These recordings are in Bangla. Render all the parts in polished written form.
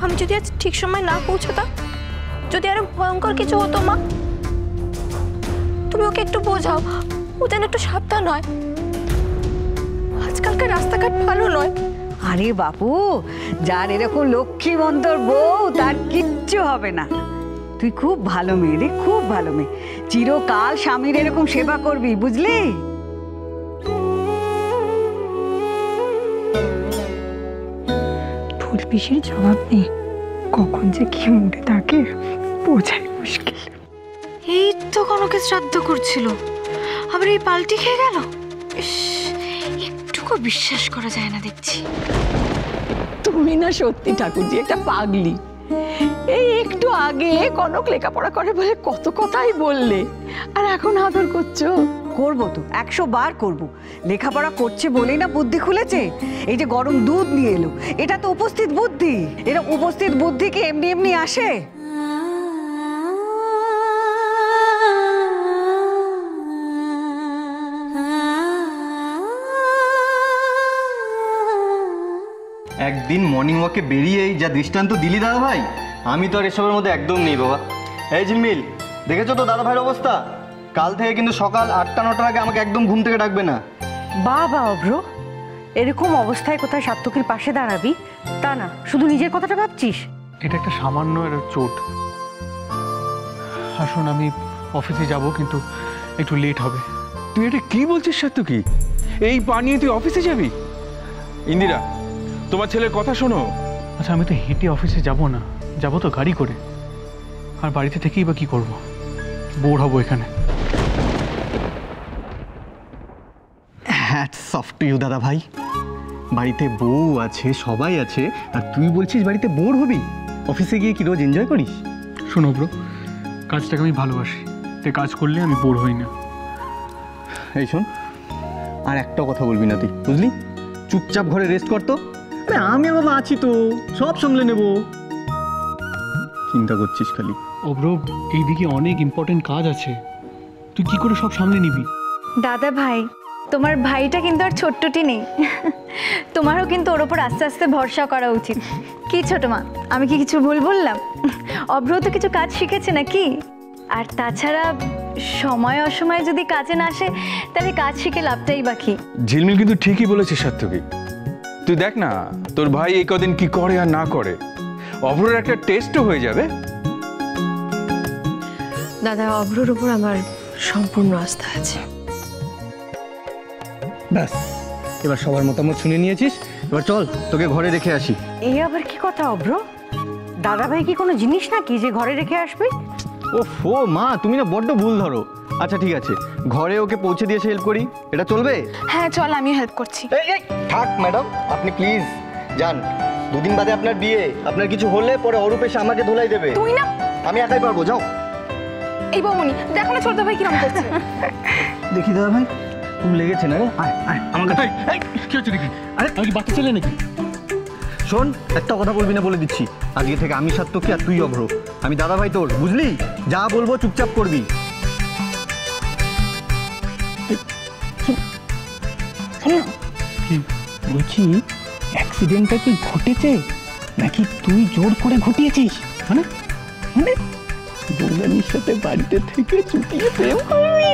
আমি যদি আজ ঠিক সময় না পৌঁছতাম, যদি আরো ভয়ঙ্কর কিছু হতো মা, তুমি ওকে একটু বোঝাও, ও যেন একটু সাবধান হয়। আজকালকার রাস্তাঘাট ভালো নয়। আরে বাপু, যার এরকম লক্ষ্মীমন্তর বউ তার কিচ্ছু হবে না। তুই খুব ভালো মেয়ে রে, খুব ভালো মেয়ে। চিরকাল স্বামীর এরকম সেবা করবি, বুঝলি? ফুল পিসির জবাব নেই, কখন যে কি মুডে থাকে বোঝাই মুশকিল। এই তো কনকের শ্রাদ্ধ করছিল, আবার এই পাল্টি খেয়ে গেল। একটুকু বিশ্বাস করা যায় না দেখছি। তুমি না সত্যি ঠাকুরজি একটা পাগলি। এই একটু আগে কনক লেখাপড়া করে বলে কত কথাই বললে, আর এখন আদর করছো। করবো তো, 100 বার করবো। লেখাপড়া করছে বলেই না বুদ্ধি খুলেছে। এই যে গরম দুধ নিয়ে এলো, এটা তো উপস্থিত বুদ্ধি। এটা উপস্থিত বুদ্ধি কি এমনি এমনি আসে? একদিন মর্নিং ওয়াকে বেরিয়েই যা দৃষ্টান্ত দিলি দাদা ভাই, আমি তো আর এসবের মধ্যে একদম নেই বাবা। এই ঝিলমিল, দেখেছো তো দাদা ভাইয়ের অবস্থা? কাল থেকে কিন্তু সকাল 8টা-9টার আগে আমাকে একদম ঘুম থেকে ডাকবে না। বাবা অভ্র, এরকম অবস্থায় কোথায় সাত্তকীর পাশে দাঁড়াবি তা না, শুধু নিজের কথাটা ভাবছিস। এটা একটা সামান্য চোট। আসুন, আমি অফিসে যাব, কিন্তু একটু লেট হবে। তুই এটা কি বলছিস সাত্তকী? এই পা নিয়ে তুই অফিসে যাবি? ইন্দিরা, তোমার ছেলের কথা শোনো। আচ্ছা, আমি তো হেঁটে অফিসে যাব না, যাব তো গাড়ি করে। আর বাড়িতে থেকেই বা কি করবো? বোর হবো এখানে। হ্যাটস অফ টু ইউ দাদা ভাই। বাড়িতে বউ আছে, সবাই আছে, আর তুই বলছিস বাড়িতে বোর হবি? অফিসে গিয়ে কি রোজ এনজয় করিস? শোনো ব্রো, কাজটাকে আমি ভালোবাসি, তাই কাজ করলে আমি বোর হই না। এই শোন, আর একটা কথা বলবি না তুই, বুঝলি? চুপচাপ ঘরে রেস্ট করতো। আরে আমি আর বাবা আছি তো, সব সামলে নেব। চিন্তা করছিস খালি। ও ব্রো, এইদিকে অনেক ইম্পর্টেন্ট কাজ আছে, তুই কি করে সব সামলে নিবি? দাদা ভাই, তোমার ভাইটা কিন্তু আর ছোট্টটি নেই। তোমারও কিন্তু ওর ওপর আস্তে আস্তে ভরসা করা উচিত। কি ছোট মা, আমি কি কিছু ভুল বললাম? অভ্র তো কিছু কাজ শিখেছে নাকি? আর তাছাড়া সময় অসময়ে যদি কাজে না আসে, তাহলে কাজ শিখে লাভটাই বাকি। ঝিলমিল কিন্তু ঠিকই বলেছে সাত্তকী। তুই দেখ না তোর ভাই এই কদিন কি করে আর না করে, অভ্রের একটা টেস্টও হয়ে যাবে। দাদা, অভ্রর উপর আমার সম্পূর্ণ আস্থা আছে। ব্যাস, এবার সবার মতামত শুনে নিয়েছিস, এবার চল তোকে ঘরে রেখে আসি। এই আবার কি কথা অভ্র? দাদা ভাই কি কোনো জিনিস নাকি যে ঘরে রেখে আসবে? ওফো মা, তুমি না বড্ড ভুল ধরো। আচ্ছা ঠিক আছে, ঘরে ওকে পৌঁছে দিয়ে হেল্প করি, এটা চলবে? হ্যাঁ চল, আমি হেল্প করছি। থাক ম্যাডাম, আপনি প্লিজ যান। দুদিন বাদে আপনার বিয়ে, আপনার কিছু হলে পরে অরূপ এসে আমাকে ধোলাই দেবে। তুই না, আমি একাই পারবো, যাও। এই বৌমনি, দেখো না ছোট ভাই কিরম করছে। দেখি দাদা ভাই, খুব লেগেছে না? আয় আয় আমার কাছে। কি হচ্ছে নাকি? আরে আমি কি বাচ্চা ছেলে নাকি? শোন, একটা কথা বলবি না বলে দিচ্ছি, আজকে থেকে আমি সাত্তকী আর তুই অভ্র। আমি দাদা ভাই তোর, বুঝলি? যা বলবো চুপচাপ করবি। কি বলছি, অ্যাক্সিডেন্টটা কি ঘটেছে নাকি তুই জোর করে ঘটিয়েছিস? মানে মানে বৌরানির সাথে বাড়িতে থেকে চুটিয়ে প্রেম করবি?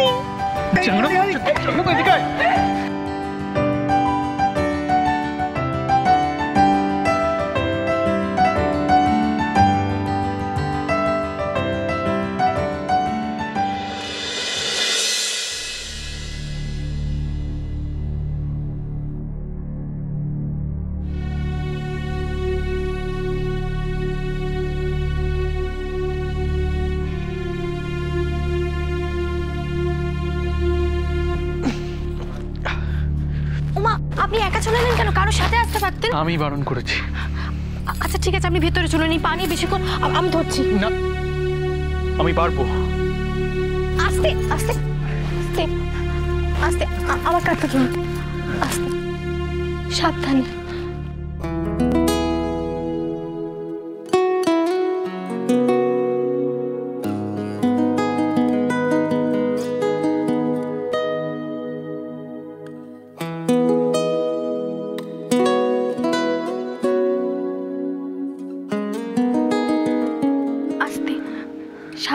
আপনি একা চলে এলেন কেন? কারোর সাথে আসতে পারতেন। আমি বারণ করেছি। আচ্ছা ঠিক আছে, আপনি ভেতরে চলে নিন, পানি বেশিক্ষণ। আমি ধরছি না, আমি পারবো। আস্তে আস্তে আস্তে আস্তে, আমার কাছে চলুন, আস্তে, সাবধানে।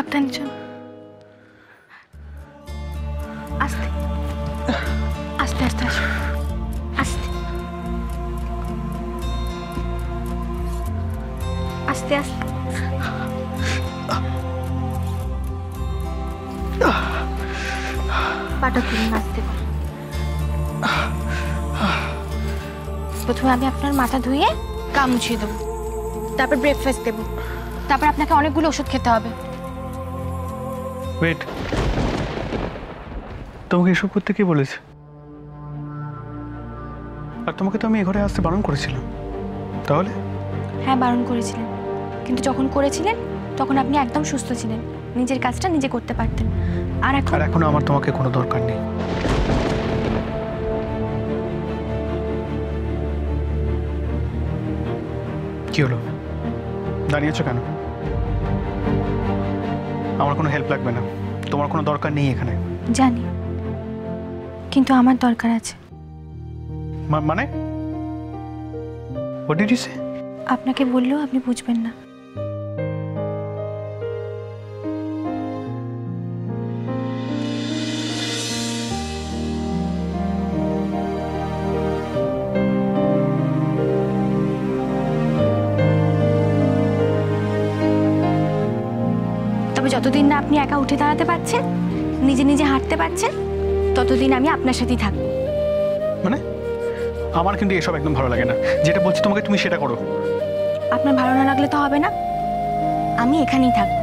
সাবধানে চলো। আস্তে আস্তে আস্তে আসো, আস্তে আস্তে আস্তে। পাটা তুলুন, আস্তে করে। প্রথমে আমি আপনার মাথা ধুয়ে গা মুছিয়ে দেবো, তারপর ব্রেকফাস্ট দেবো, তারপর আপনাকে অনেকগুলো ওষুধ খেতে হবে। ওয়েট, তোমাকে এসব করতে কে বলেছে? আর তোমাকে তো আমি এ ঘরে আসতে বারণ করেছিলাম, তাহলে? হ্যাঁ, বারণ করেছিলেন, কিন্তু যখন করেছিলেন তখন আপনি একদম সুস্থ ছিলেন, নিজের কাজটা নিজে করতে পারতেন। আর এখনো আমার তোমাকে কোনো দরকার নেই। কি হলো, দাঁড়িয়েছো কেন? আমার কোনো হেল্প লাগবে না, তোমার কোনো দরকার নেই এখানে। জানি, কিন্তু আমার দরকার আছে। মানে হোয়াট ডিড ইউ সে? আপনাকে বললেও আপনি বুঝবেন না। তবে যতদিন না আপনি একা উঠে দাঁড়াতে পারছেন, নিজে নিজে হাঁটতে পারছেন, ততদিন আমি আপনার সাথেই থাকবো। মানে আমার কিন্তু এসব একদম ভালো লাগে না। যেটা বলছি তোমাকে, তুমি সেটা করো। আপনার ভালো না লাগলে তো হবে না, আমি এখানেই থাকবো।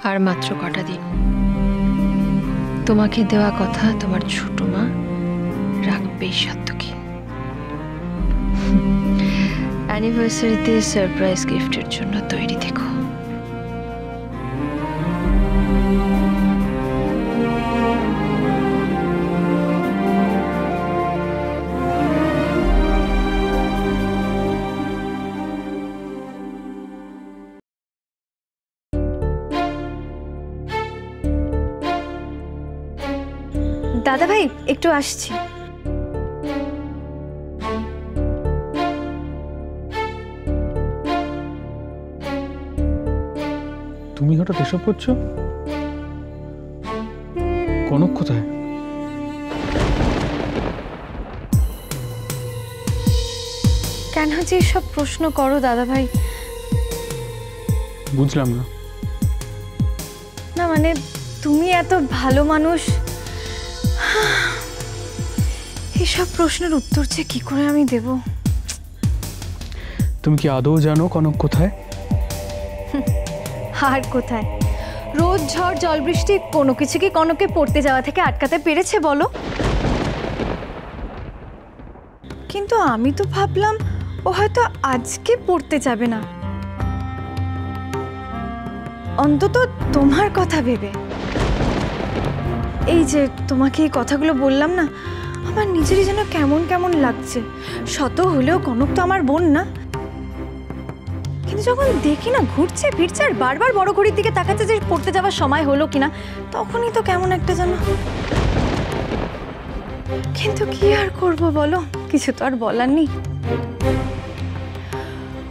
আর মাত্র কটা দিন, তোমাকে দেওয়া কথা তোমার ছোট মা রাখবেই সাত্তকী। অ্যানিভার্সারিতে সারপ্রাইজ গিফটের জন্য তৈরি থেকো। দাদা ভাই, একটু আসছি। তুমি হঠাৎ এসব করছো? কনক কোথায়? কেন যে সব প্রশ্ন করো দাদা ভাই? বুঝলাম না। না মানে, তুমি এত ভালো মানুষ, এসব প্রশ্নের উত্তর যে কি করে আমি দেব? তুমি কি আদৌ জানো কনক কোথায়? আর কোথায়? রোদ ঝড় জল বৃষ্টি কোনো কিছু কি কনককে পড়তে যাওয়া থেকে আটকাতে পেরেছে বলো? কিন্তু আমি তো ভাবলাম ও হয়তো আজকে পড়তে যাবে না, অন্তত তোমার কথা ভেবে। এই যে তোমাকে এই কথাগুলো বললাম না, আমার নিজেরই যেন কেমন কেমন লাগছে। শত হলেও কনক তো আমার বোন না, কিন্তু যখন দেখি না ঘুরছে ফিরছে আর বারবার বড় ঘড়ির দিকে তাকাচ্ছে যে পড়তে যাওয়ার সময় হলো কিনা, তখনই তো কেমন একটা যেন। কিন্তু কি আর করব বলো, কিছু তো আর বলার নেই।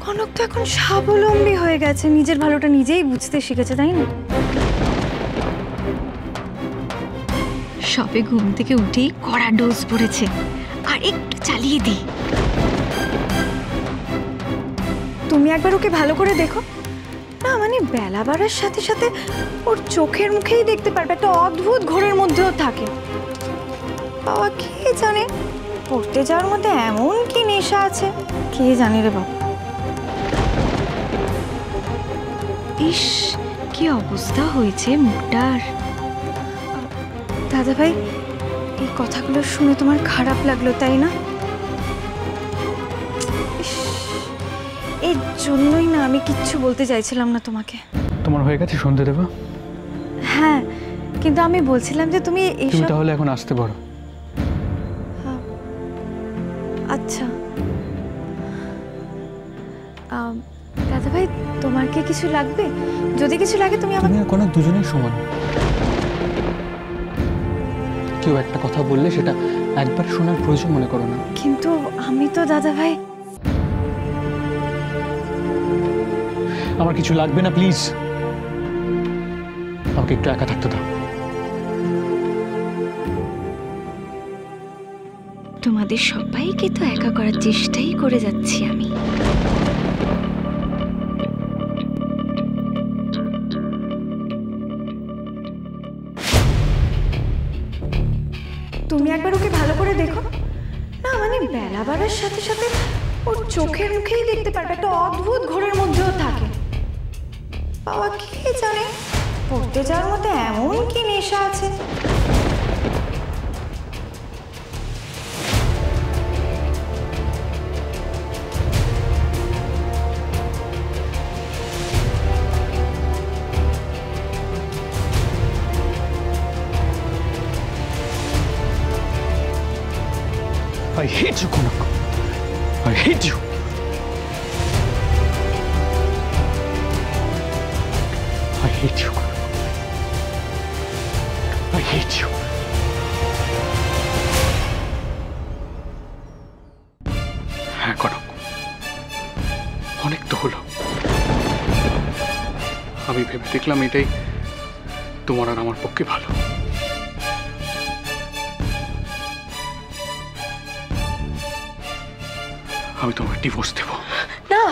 কনক তো এখন স্বাবলম্বী হয়ে গেছে, নিজের ভালোটা নিজেই বুঝতে শিখেছে, তাই না? সবে ঘুম থেকে উঠেই কড়া ডোজ পড়েছে, আর একটু চালিয়ে দিই। তুমি একবার ওকে ভালো করে দেখো না, মানে বেলা বাড়ার সাথে সাথে ওর চোখের মুখেই দেখতে পারবে একটা অদ্ভুত ঘোরের মধ্যেও থাকে। বাবা কে জানে পড়তে যাওয়ার মধ্যে এমন কি নেশা আছে, কে জানে রে বাবা। ইস, কি অবস্থা হয়েছে মুখটার। দাদা ভাই, এই কথাগুলো শুনে তোমার খারাপ লাগলো তাই না? এর জন্যই না আমি কিচ্ছু বলতে চাইছিলাম না তোমাকে। তোমার হয়ে গেছে সন্ধে দেবা? হ্যাঁ, কিন্তু আমি বলছিলাম যে তুমি তাহলে এখন আসতে পারো। আচ্ছা দাদা ভাই, তোমার কি কিছু লাগবে? যদি কিছু লাগে তুমি তুমি আর কনক দুজনেই সমান। কেউ একটা কথা বললে সেটা একবার শোনার প্রয়োজন মনে করো না। কিন্তু আমি তো দাদা ভাই। আমার কিছু লাগবে না, প্লিজ আমাকে একটু একা থাকতে দাও। তোমাদের সবাইকে তো একা করার চেষ্টাই করে যাচ্ছি আমি। তুমি একবার ওকে ভালো করে দেখো না, মানে বেলা বাড়ার সাথে সাথে ওর চোখের মুখেই দেখতে পারবে একটা অদ্ভুত ঘোরের মধ্যেও থাকে। বাবা কে জানে পড়তে যাওয়ার মতো এমন কি নেশা আছে। I hate you, Konak. I hate you. I hate you, Konak. I hate you. হ্যাঁ কনক, অনেক তো হলো। আমি ভেবে দেখলাম এটাই তোমার আর আমার পক্ষে ভালো। আমি তোমাকে ডিভোর্স দেব। না